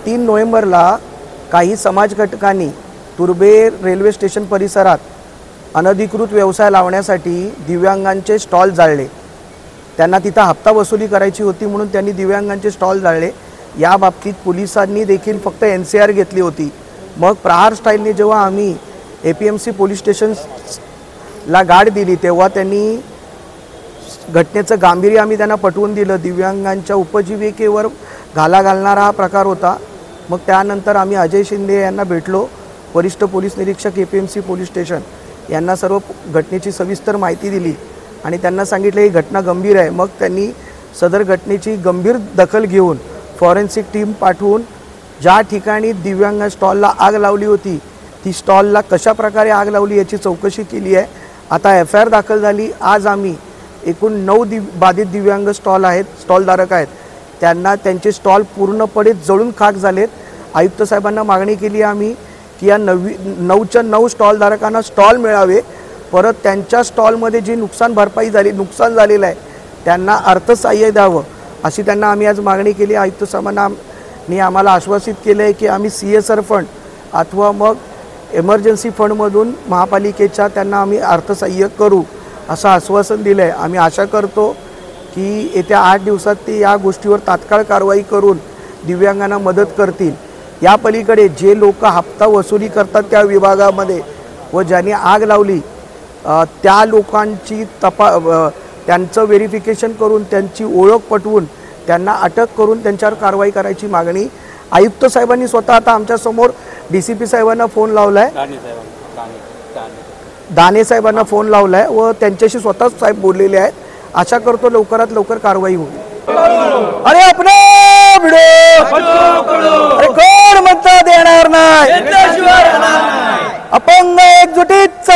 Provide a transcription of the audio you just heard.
3 नोव्हेंबरला काही समाज घटकांनी तुर्भे रेल्वे स्टेशन परिसरात अनधिकृत व्यवसाय लावण्यासाठी दिव्यांगांचे स्टॉल जाळले। त्यांना तिथं हप्ता वसुली करायची होती म्हणून त्यांनी दिव्यांगांचे स्टॉल जाळले। या बाबतीत पोलिसांनी देखील फक्त एनसीआर घेतली होती। मग प्रहार स्टाईलने जेव्हा आम्ही एपीएमसी पोलीस स्टेशनला गाड दिली तेव्हा त्यांनी घटनेचं गांभीर्य आम्ही त्यांना पटवून दिलं। दिव्यांगांच्या उपजीविकेवर घाला घालणारा हा प्रकार होता। मग त्यानंतर आम्ही अजय शिंदे यांना भेटलो, वरिष्ठ पोलीस निरीक्षक एपीएमसी पोलीस स्टेशन यांना सर्व घटनेची सविस्तर माहिती दिली आणि त्यांना सांगितलं ही घटना गंभीर आहे। मग त्यांनी सदर घटनेची गंभीर दखल घेऊन फॉरेन्सिक टीम पाठवून ज्या ठिकाणी दिव्यांग स्टॉलला आग लावली होती ती स्टॉलला कशा प्रकारे आग लावली याची चौकशी केली आहे। आता एफआयआर दाखल झाली। आज आम्ही एकूण 9 बाधित दिव्यांग स्टॉलधारक आहेत, त्यांना त्यांचे स्टॉल पूर्णपणे जळून खाक झालेत। आयुक्त साहेबांना मागणी केली आम्ही की या 9च्या 9 स्टॉलधारकांना स्टॉल मिळावे, परत त्यांच्या स्टॉलमध्ये जी नुकसान झालेलं आहे त्यांना अर्थसहाय्य द्यावं अशी त्यांना आम्ही आज मागणी केली। आयुक्त साहेबांनी आम्हाला आश्वासित केलं आहे की आम्ही CSR फंड अथवा मग इमर्जन्सी फंडमधून महापालिकेच्या त्यांना आम्ही अर्थसहाय्य करू असं आश्वासन दिलं आहे। आम्ही आशा करतो की येत्या 8 दिवसात ते या गोष्टीवर तात्काळ कारवाई करून दिव्यांगांना मदत करतील। या पलीकडे जे लोक हप्ता वसुली करतात त्या विभागामध्ये व ज्यांनी आग लावली त्या लोकांची त्यांचं व्हेरिफिकेशन करून त्यांची ओळख पटवून त्यांना अटक करून त्यांच्यावर कारवाई करायची मागणी आयुक्त साहेबांनी स्वतः आता आमच्या समोर DCP साहेबांना फोन लावलाय, दाने साहेबांना फोन लावलाय व त्यांच्याशी स्वतः साहेब बोललेले आहेत। आशा करतो लवकरात लवकर कारवाई होईल। अरे अपने अरे कोण म्हणता देणार नाही, अपंग एकजुटीचा